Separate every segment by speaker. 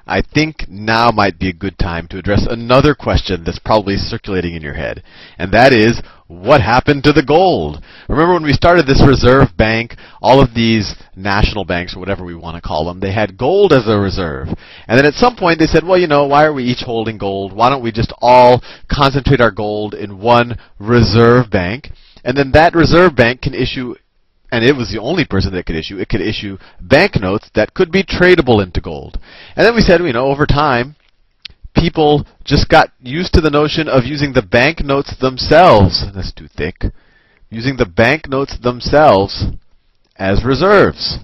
Speaker 1: I think now might be a good time to address another question that's probably circulating in your head, and that is, what happened to the gold? Remember when we started this reserve bank, all of these national banks, or whatever we want to call them, they had gold as a reserve. And then at some point they said, well, you know, why are we each holding gold? Why don't we just all concentrate our gold in one reserve bank? And then that reserve bank can issue, and it was the only person that could issue, it could issue banknotes that could be tradable into gold. And then we said, you know, over time, people just got used to the notion of using the banknotes themselves. That's too thick. Using the banknotes themselves as reserves.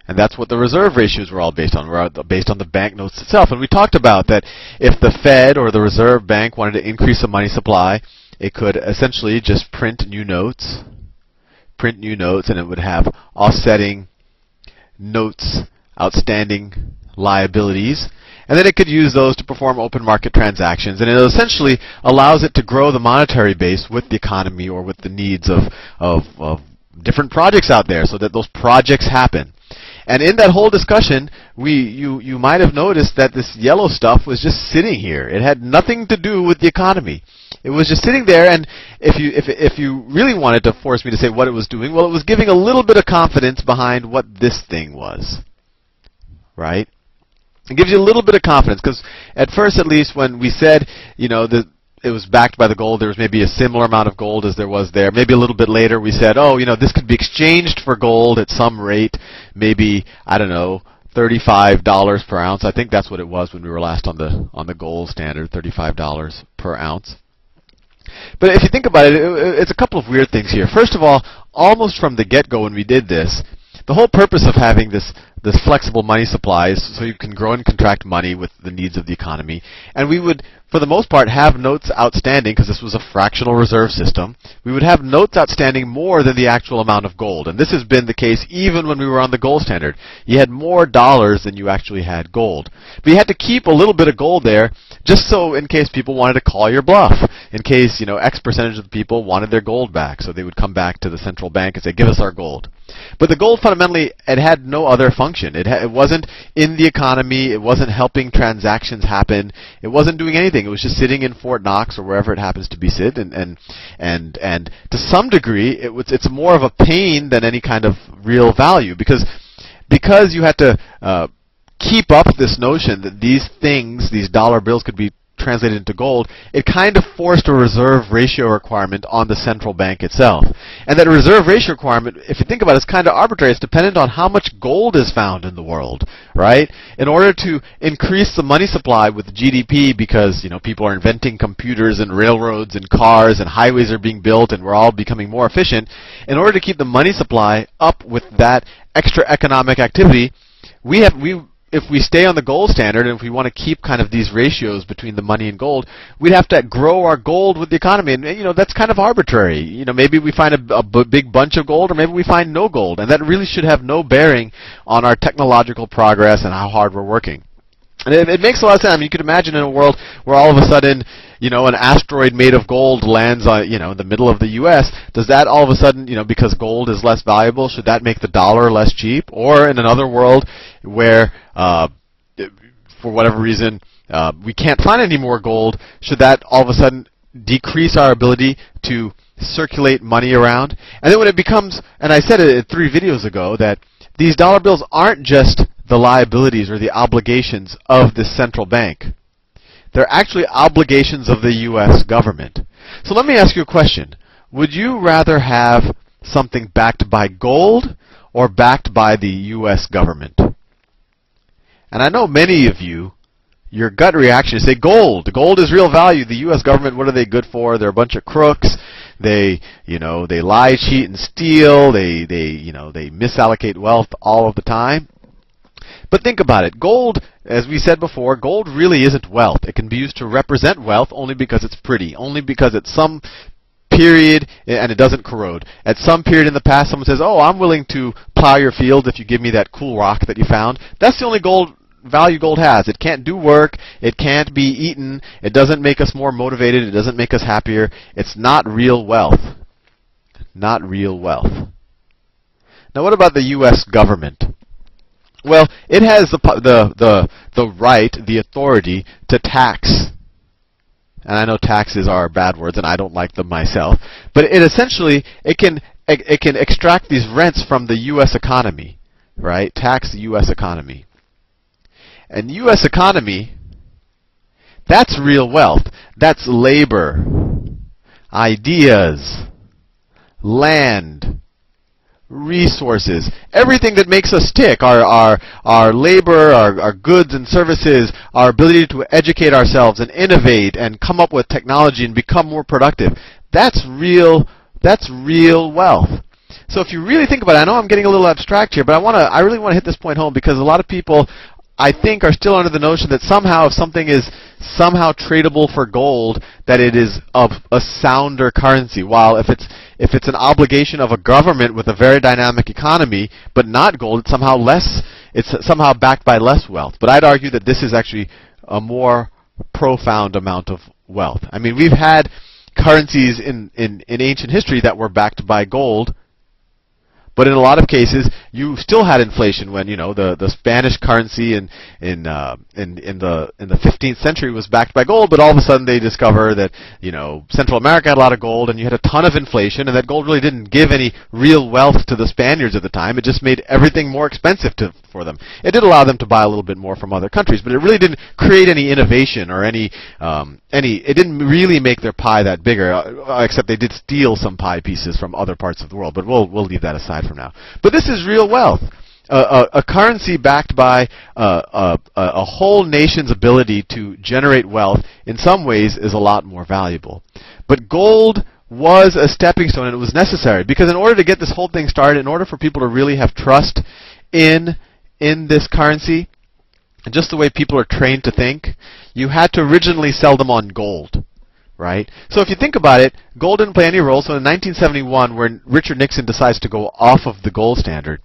Speaker 1: And that's what the reserve ratios were all based on. Were based on the banknotes itself. And we talked about that if the Fed or the Reserve Bank wanted to increase the money supply, it could essentially just print new notes, and it would have offsetting notes, outstanding liabilities. And then it could use those to perform open market transactions. And it essentially allows it to grow the monetary base with the economy or with the needs of different projects out there so that those projects happen. And in that whole discussion, you might have noticed that this yellow stuff was just sitting here. It had nothing to do with the economy. It was just sitting there, and if you really wanted to force me to say what it was doing, well, it was giving a little bit of confidence behind what this thing was. Right? It gives you a little bit of confidence, because at first, at least, when we said, you know, that it was backed by the gold, there was maybe a similar amount of gold as there was there. Maybe a little bit later we said, oh, you know, this could be exchanged for gold at some rate, maybe, I don't know, $35 per ounce. I think that's what it was when we were last on the gold standard, $35 per ounce. But if you think about it, it's a couple of weird things here. First of all, almost from the get-go when we did this, the whole purpose of having this flexible money supply is so you can grow and contract money with the needs of the economy. And we would, for the most part, have notes outstanding, because this was a fractional reserve system. We would have notes outstanding more than the actual amount of gold. And this has been the case even when we were on the gold standard. You had more dollars than you actually had gold. But you had to keep a little bit of gold there just so in case people wanted to call your bluff. In case, you know, X percentage of the people wanted their gold back. So they would come back to the central bank and say, give us our gold. But the gold fundamentally, it had no other function. It wasn't in the economy. It wasn't helping transactions happen. It wasn't doing anything. It was just sitting in Fort Knox or wherever it happens to be sit. And to some degree, it's more of a pain than any kind of real value, because you had to keep up this notion that these things, these dollar bills, could be translated into gold. It kind of forced a reserve ratio requirement on the central bank itself. And that reserve ratio requirement, if you think about it, is kind of arbitrary. It's dependent on how much gold is found in the world, right? In order to increase the money supply with GDP, because, you know, people are inventing computers and railroads and cars and highways are being built and we're all becoming more efficient, in order to keep the money supply up with that extra economic activity, if we stay on the gold standard, and if we want to keep kind of these ratios between the money and gold, we'd have to grow our gold with the economy. And, you know, that's kind of arbitrary. You know, maybe we find a big bunch of gold, or maybe we find no gold. And that really should have no bearing on our technological progress and how hard we're working. And it makes a lot of sense. I mean, you could imagine in a world where all of a sudden, you know, an asteroid made of gold lands on, you know, in the middle of the U.S. Does that all of a sudden, you know, because gold is less valuable, should that make the dollar less cheap? Or in another world where, for whatever reason, we can't find any more gold, should that all of a sudden decrease our ability to circulate money around? And then when it becomes, and I said it 3 videos ago, that these dollar bills aren't just the liabilities or the obligations of the central bank. They're actually obligations of the U.S. government. So let me ask you a question. Would you rather have something backed by gold or backed by the U.S. government? And I know many of you, your gut reaction is say gold. Gold is real value. The U.S. government, what are they good for? They're a bunch of crooks. They lie, cheat, and steal. They misallocate wealth all of the time. But think about it. Gold, as we said before, gold really isn't wealth. It can be used to represent wealth only because it's pretty, only because at some period, and it doesn't corrode. At some period in the past, someone says, oh, I'm willing to plow your field if you give me that cool rock that you found. That's the only value gold has. It can't do work. It can't be eaten. It doesn't make us more motivated. It doesn't make us happier. It's not real wealth. Not real wealth. Now what about the U.S. government? Well, it has the right, the authority to tax. And I know taxes are bad words, and I don't like them myself. But it essentially it can extract these rents from the U.S. economy, right? Tax the U.S. economy. And the U.S. economy, that's real wealth. That's labor, ideas, land, resources, everything that makes us tick, our labor, our goods and services, our ability to educate ourselves and innovate and come up with technology and become more productive. That's real wealth. So if you really think about it, I know I'm getting a little abstract here, but I really want to hit this point home, because a lot of people, I think, are still under the notion that somehow if something is somehow tradable for gold, that it is of a sounder currency. While if it's an obligation of a government with a very dynamic economy, but not gold, it's somehow backed by less wealth. But I'd argue that this is actually a more profound amount of wealth. I mean, we've had currencies in ancient history that were backed by gold, but in a lot of cases, you still had inflation when, the Spanish currency in the 15th century was backed by gold, but all of a sudden they discover that, Central America had a lot of gold, and you had a ton of inflation, and that gold really didn't give any real wealth to the Spaniards at the time. It just made everything more expensive for them. It did allow them to buy a little bit more from other countries, but it really didn't create any innovation or it didn't really make their pie that bigger, except they did steal some pie pieces from other parts of the world. But we'll leave that aside from now. But this is real wealth. A currency backed by a whole nation's ability to generate wealth, in some ways, is a lot more valuable. But gold was a stepping stone, and it was necessary, because in order to get this whole thing started, in order for people to really have trust in this currency, and just the way people are trained to think, you had to originally sell them on gold. Right? So if you think about it, gold didn't play any role. So in 1971, when Richard Nixon decides to go off of the gold standard,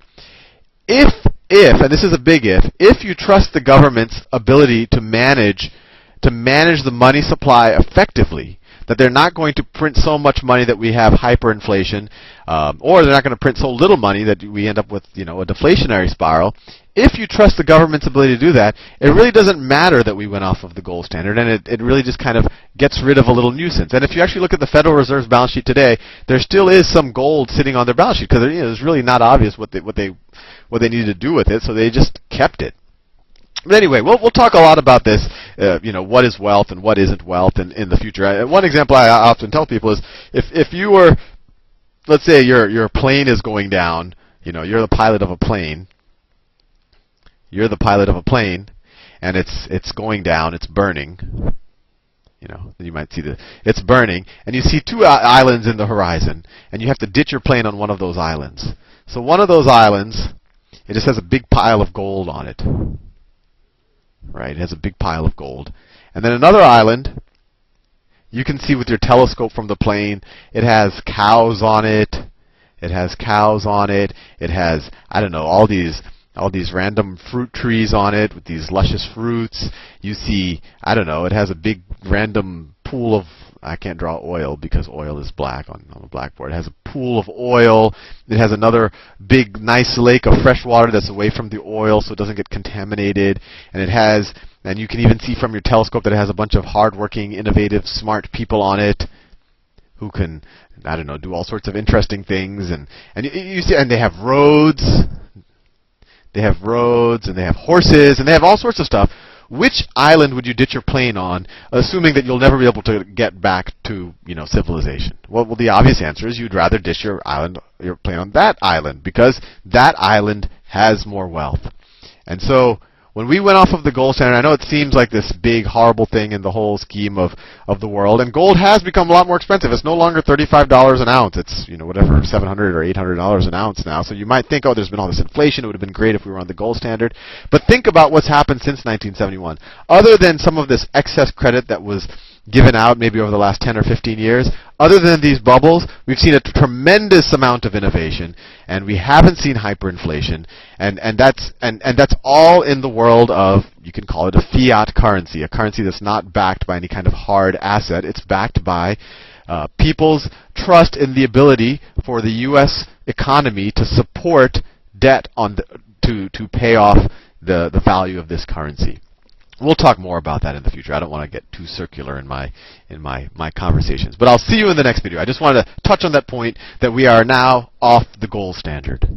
Speaker 1: if, and this is a big if you trust the government's ability to manage the money supply effectively, that they're not going to print so much money that we have hyperinflation, or they're not going to print so little money that we end up with, a deflationary spiral. If you trust the government's ability to do that, it really doesn't matter that we went off of the gold standard, and it really just kind of gets rid of a little nuisance. And if you actually look at the Federal Reserve's balance sheet today, there still is some gold sitting on their balance sheet, because it's really not obvious what they needed to do with it, so they just kept it. But anyway, we'll talk a lot about this, what is wealth and what isn't wealth in the future. One example I often tell people is, if you were, let's say your plane is going down, you're the pilot of a plane. You're the pilot of a plane, and it's going down, it's burning. You might see it's burning, and you see two islands in the horizon, and you have to ditch your plane on one of those islands. So one of those islands, it just has a big pile of gold on it. Right? It has a big pile of gold. And then another island, you can see with your telescope from the plane, it has cows on it. It has cows on it. It has, I don't know, all these random fruit trees on it with these luscious fruits. You see, I don't know, it has a big random pool of, I can't draw oil because oil is black on the blackboard. It has a pool of oil. It has another big, nice lake of fresh water that's away from the oil so it doesn't get contaminated. And you can even see from your telescope that it has a bunch of hardworking, innovative, smart people on it who can, I don't know, do all sorts of interesting things. And you see, and they have roads. They have roads, and they have horses, and they have all sorts of stuff. Which island would you ditch your plane on, assuming that you'll never be able to get back to, civilization? Well, the obvious answer is you'd rather ditch your plane on that island, because that island has more wealth. And so, when we went off of the gold standard, I know it seems like this big, horrible thing in the whole scheme of the world, and gold has become a lot more expensive. It's no longer $35 an ounce. It's, whatever, $700 or $800 an ounce now. So you might think, oh, there's been all this inflation. It would have been great if we were on the gold standard. But think about what's happened since 1971. Other than some of this excess credit that was given out maybe over the last 10 or 15 years, other than these bubbles, we've seen a tremendous amount of innovation, and we haven't seen hyperinflation, and that's all in the world of, you can call it a fiat currency, a currency that's not backed by any kind of hard asset. It's backed by people's trust in the ability for the U.S. economy to support debt to pay off the value of this currency. We'll talk more about that in the future. I don't want to get too circular in my conversations. But I'll see you in the next video. I just wanted to touch on that point that we are now off the gold standard.